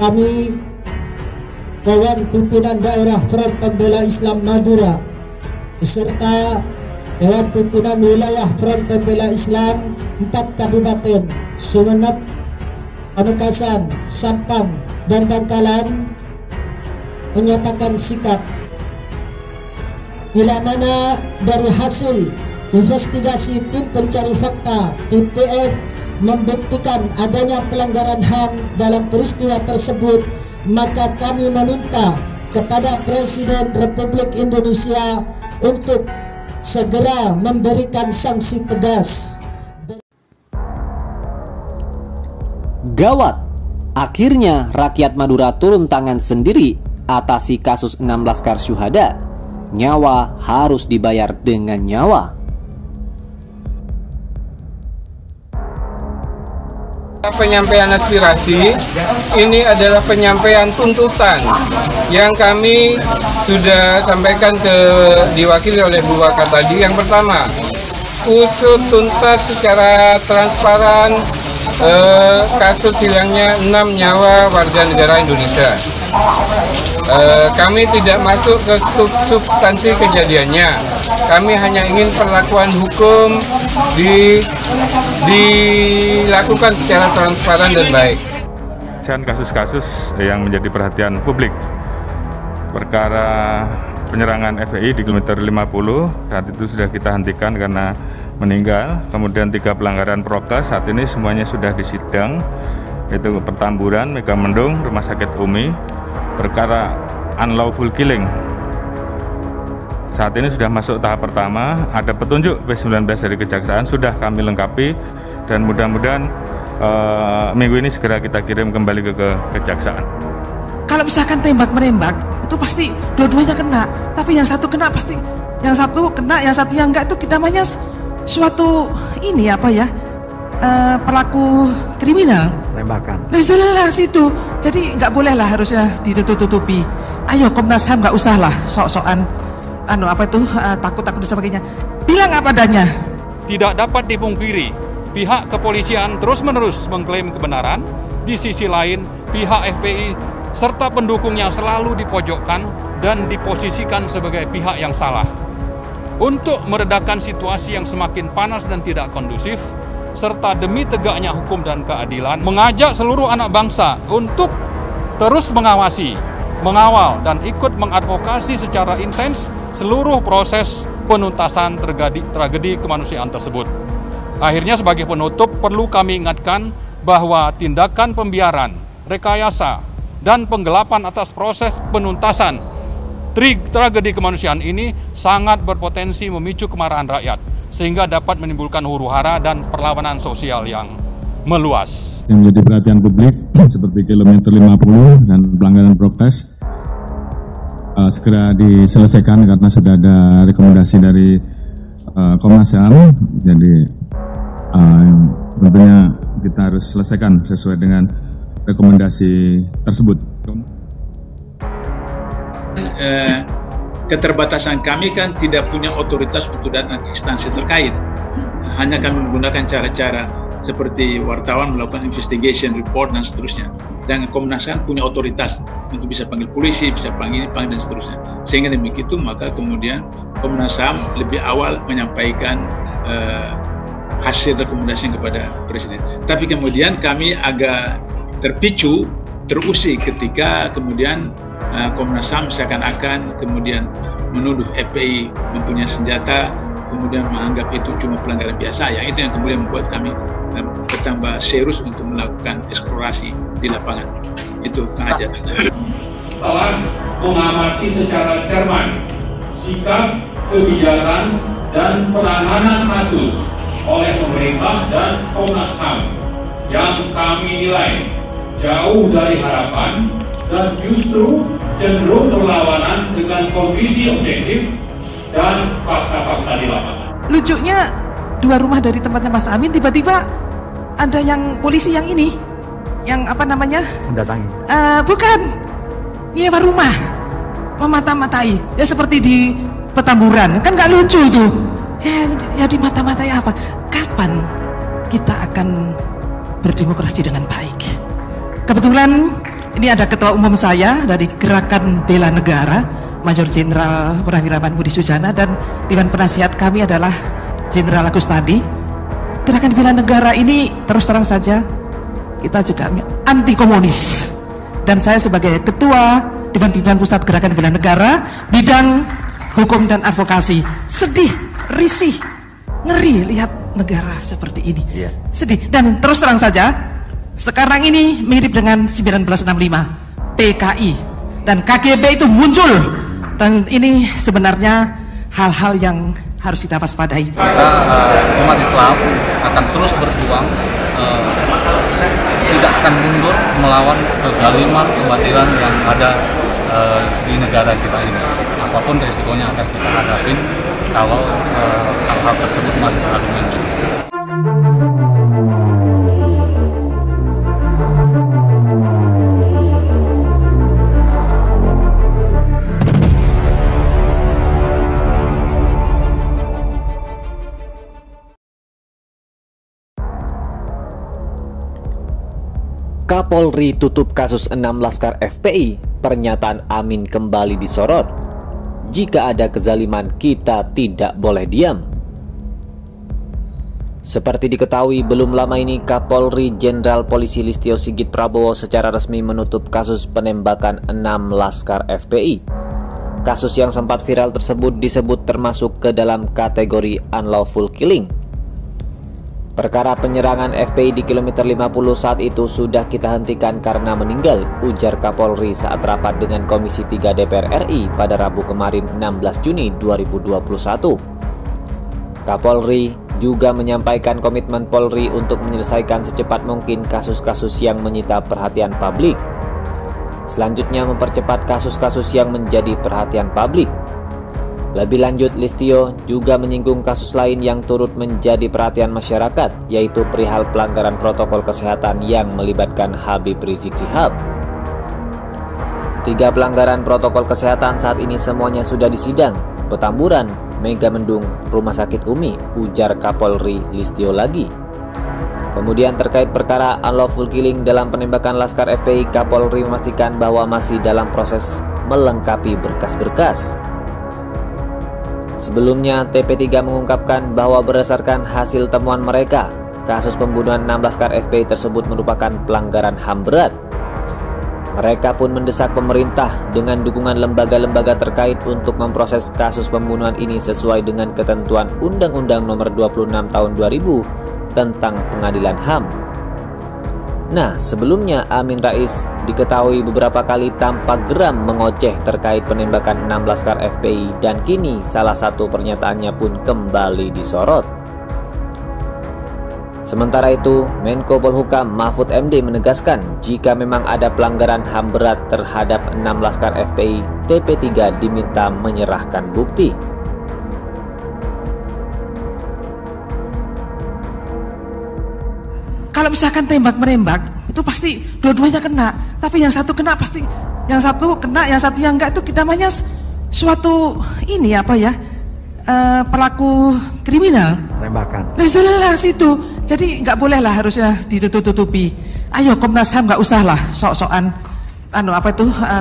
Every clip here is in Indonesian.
kami Dewan Pimpinan Daerah Front Pembela Islam Madura beserta Dewan Pimpinan Wilayah Front Pembela Islam 4 Kabupaten Sumeneb, Pamekasan, Sampang, dan Bangkalan menyatakan sikap bila mana dari hasil investigasi tim pencari fakta TPF membuktikan adanya pelanggaran HAM dalam peristiwa tersebut, maka kami meminta kepada Presiden Republik Indonesia untuk segera memberikan sanksi tegas. Gawat, akhirnya rakyat Madura turun tangan sendiri atasi kasus 16 Laskar Syuhada. Nyawa harus dibayar dengan nyawa. Penyampaian aspirasi ini adalah penyampaian tuntutan yang kami sudah sampaikan diwakili oleh Bu Waka tadi. Yang pertama, usut tuntas secara transparan kasus hilangnya 6 nyawa warga negara Indonesia. Kami tidak masuk ke substansi kejadiannya. Kami hanya ingin perlakuan hukum dilakukan secara transparan dan baik. Kasus-kasus yang menjadi perhatian publik, perkara penyerangan FPI di kilometer 50 saat itu sudah kita hentikan karena meninggal. Kemudian 3 pelanggaran prokes, saat ini semuanya sudah disidang, yaitu Pertamburan, Megamendung, Rumah Sakit Umi. Perkara unlawful killing saat ini sudah masuk tahap pertama, ada petunjuk P19 dari Kejaksaan sudah kami lengkapi, dan mudah-mudahan minggu ini segera kita kirim kembali ke Kejaksaan. Kalau misalkan tembak-menembak, itu pasti dua-duanya kena, tapi yang satu kena pasti, yang satu kena, yang satu yang enggak, itu namanya suatu ini apa ya, pelaku kriminal. Tembakan. Nah, jelas itu, jadi nggak boleh lah, harusnya ditutup-tutupi. Ayo Komnas HAM nggak usah lah sok-sokan takut-takut dan sebagainya. Bilang apa adanya. Tidak dapat dipungkiri, pihak kepolisian terus-menerus mengklaim kebenaran. Di sisi lain, pihak FPI serta pendukungnya selalu dipojokkan dan diposisikan sebagai pihak yang salah. Untuk meredakan situasi yang semakin panas dan tidak kondusif, serta demi tegaknya hukum dan keadilan, mengajak seluruh anak bangsa untuk terus mengawasi, mengawal, dan ikut mengadvokasi secara intens seluruh proses penuntasan tragedi kemanusiaan tersebut. Akhirnya sebagai penutup, perlu kami ingatkan bahwa tindakan pembiaran, rekayasa, dan penggelapan atas proses penuntasan tragedi kemanusiaan ini sangat berpotensi memicu kemarahan rakyat, sehingga dapat menimbulkan huru-hara dan perlawanan sosial yang meluas. Yang menjadi perhatian publik seperti kilometer 50 dan pelanggaran prokes segera diselesaikan karena sudah ada rekomendasi dari Komnas HAM. Jadi tentunya kita harus selesaikan sesuai dengan rekomendasi tersebut. Keterbatasan kami kan tidak punya otoritas untuk datang ke instansi terkait. Hanya kami menggunakan cara-cara seperti wartawan melakukan investigation report dan seterusnya. Dan Komnas HAM punya otoritas untuk bisa panggil polisi, bisa panggil ini, panggil dan seterusnya. Sehingga demikitu maka kemudian Komnas HAM lebih awal menyampaikan hasil rekomendasi kepada Presiden. Tapi kemudian kami agak terpicu, terusik ketika kemudian Komnas HAM seakan-akan kemudian menuduh FPI mempunyai senjata, kemudian menganggap itu cuma pelanggaran biasa. Yang itu yang kemudian membuat kami bertambah serius untuk melakukan eksplorasi di lapangan. Itu Kang Ajat. Setelah mengamati secara cermat sikap, kebijakan, dan penanganan kasus oleh pemerintah dan Komnas HAM yang kami nilai jauh dari harapan dan justru cenderung berlawanan dengan kondisi objektif dan fakta-fakta di lapangan. Lucunya 2 rumah dari tempatnya Mas Amin tiba-tiba ada yang polisi yang ini, yang apa namanya? Mendatangi. Bukan, nyewa rumah, memata-matai. Ya seperti di Petamburan, kan nggak lucu itu. Ya di mata-matai apa? Kapan kita akan berdemokrasi dengan baik? Kebetulan Ini ada ketua umum saya dari Gerakan Bela Negara, Major Jenderal Purnawirawan Budi Sujana, dan Dewan Penasihat kami adalah Jenderal Agustadi. Gerakan Bela Negara ini terus terang saja kita juga anti komunis, dan saya sebagai ketua Dewan Pimpinan Pusat Gerakan Bela Negara bidang hukum dan advokasi sedih, risih, ngeri lihat negara seperti ini. Sedih, dan terus terang saja sekarang ini mirip dengan 1965 PKI dan KGB itu muncul, dan ini sebenarnya hal-hal yang harus kita waspadai. Kita umat Islam akan terus berjuang, tidak akan mundur melawan kezaliman, kebatilan yang ada di negara kita ini. Apapun risikonya akan kita hadapin kalau hal-hal tersebut masih selalu muncul. Kapolri tutup kasus 6 laskar FPI, pernyataan Amin kembali disorot. Jika ada kezaliman, kita tidak boleh diam. Seperti diketahui, belum lama ini Kapolri Jenderal Polisi Listio Sigit Prabowo secara resmi menutup kasus penembakan 6 laskar FPI. Kasus yang sempat viral tersebut disebut termasuk ke dalam kategori unlawful killing. Perkara penyerangan FPI di kilometer 50 saat itu sudah kita hentikan karena meninggal, ujar Kapolri saat rapat dengan Komisi 3 DPR RI pada Rabu kemarin 16 Juni 2021. Kapolri juga menyampaikan komitmen Polri untuk menyelesaikan secepat mungkin kasus-kasus yang menyita perhatian publik. Selanjutnya mempercepat kasus-kasus yang menjadi perhatian publik. Lebih lanjut, Listio juga menyinggung kasus lain yang turut menjadi perhatian masyarakat, yaitu perihal pelanggaran protokol kesehatan yang melibatkan Habib Rizik Syihab. 3 pelanggaran protokol kesehatan saat ini semuanya sudah disidang. Petamburan, Megamendung, Rumah Sakit Umi, ujar Kapolri Listio lagi. Kemudian terkait perkara unlawful killing dalam penembakan laskar FPI, Kapolri memastikan bahwa masih dalam proses melengkapi berkas-berkas. Sebelumnya, TP3 mengungkapkan bahwa berdasarkan hasil temuan mereka, kasus pembunuhan 6 laskar FPI tersebut merupakan pelanggaran HAM berat. Mereka pun mendesak pemerintah dengan dukungan lembaga-lembaga terkait untuk memproses kasus pembunuhan ini sesuai dengan ketentuan Undang-Undang Nomor 26 Tahun 2000 tentang Pengadilan HAM. Nah, sebelumnya Amin Rais diketahui beberapa kali tampak geram mengoceh terkait penembakan 6 laskar FPI, dan kini salah satu pernyataannya pun kembali disorot. Sementara itu, Menko Polhukam Mahfud MD menegaskan jika memang ada pelanggaran HAM berat terhadap 6 laskar FPI, TP3 diminta menyerahkan bukti. Kalau misalkan tembak-menembak, itu pasti dua-duanya kena. Tapi yang satu kena pasti, yang satu kena, yang satu yang enggak, itu namanya suatu ini apa ya, pelaku kriminal. Tembakan. Nah, jelas itu. Jadi nggak boleh lah, harusnya ditutup-tutupi. Ayo Komnas HAM nggak usah lah sok-sokan,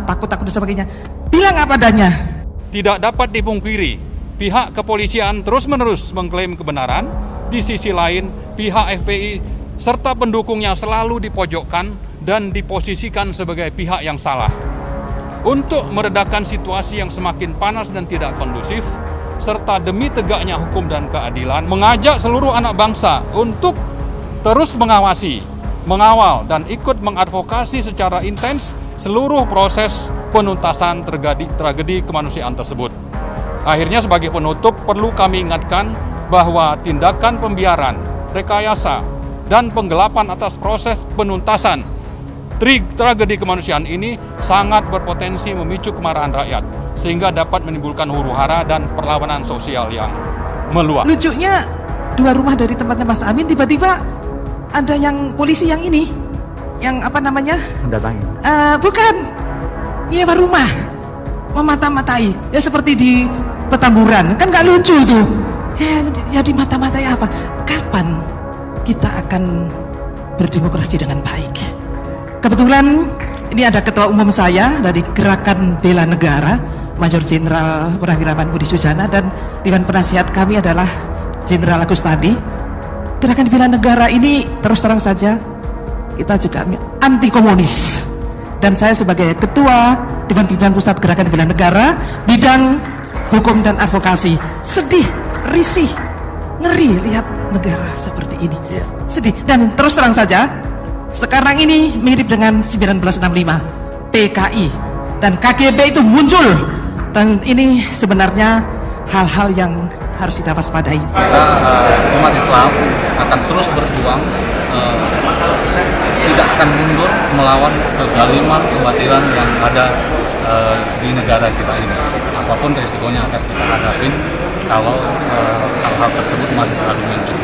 takut-takut dan sebagainya. Bilang apa adanya. Tidak dapat dipungkiri, pihak kepolisian terus-menerus mengklaim kebenaran. Di sisi lain, pihak FPI serta pendukungnya selalu dipojokkan dan diposisikan sebagai pihak yang salah. Untuk meredakan situasi yang semakin panas dan tidak kondusif, serta demi tegaknya hukum dan keadilan, mengajak seluruh anak bangsa untuk terus mengawasi, mengawal, dan ikut mengadvokasi secara intens seluruh proses penuntasan tragedi kemanusiaan tersebut. Akhirnya, sebagai penutup, perlu kami ingatkan bahwa tindakan pembiaran, rekayasa, dan penggelapan atas proses penuntasan tragedi kemanusiaan ini sangat berpotensi memicu kemarahan rakyat, sehingga dapat menimbulkan huru-hara dan perlawanan sosial yang meluas. Lucunya, 2 rumah dari tempatnya Mas Amin tiba-tiba ada yang polisi yang ini, yang apa namanya? Mendatangi. Bukan, nyewa rumah, memata-matai, ya seperti di Petamburan, kan nggak lucu tuh. Ya di mata-matai apa? Kapan kita akan berdemokrasi dengan baik? Kebetulan Ini ada Ketua Umum saya dari Gerakan Bela Negara, Major Jenderal Purnawirawan Budi Sujana, dan Dewan Penasihat kami adalah Jenderal Agus Tadi. Gerakan Bela Negara ini terus terang saja kita juga anti komunis. Dan saya sebagai Ketua Dewan Pimpinan Pusat Gerakan Bela Negara bidang hukum dan advokasi sedih, risih, ngeri lihat negara seperti ini. Sedih. Dan terus terang saja sekarang ini mirip dengan 1965 PKI dan KGB itu muncul, dan ini sebenarnya hal-hal yang harus kita waspadai. Kita umat Islam akan terus berjuang, tidak akan mundur melawan kezaliman, kebatilan yang ada di negara kita ini. Apapun risikonya akan kita hadapin kalau hal-hal tersebut masih selalu muncul.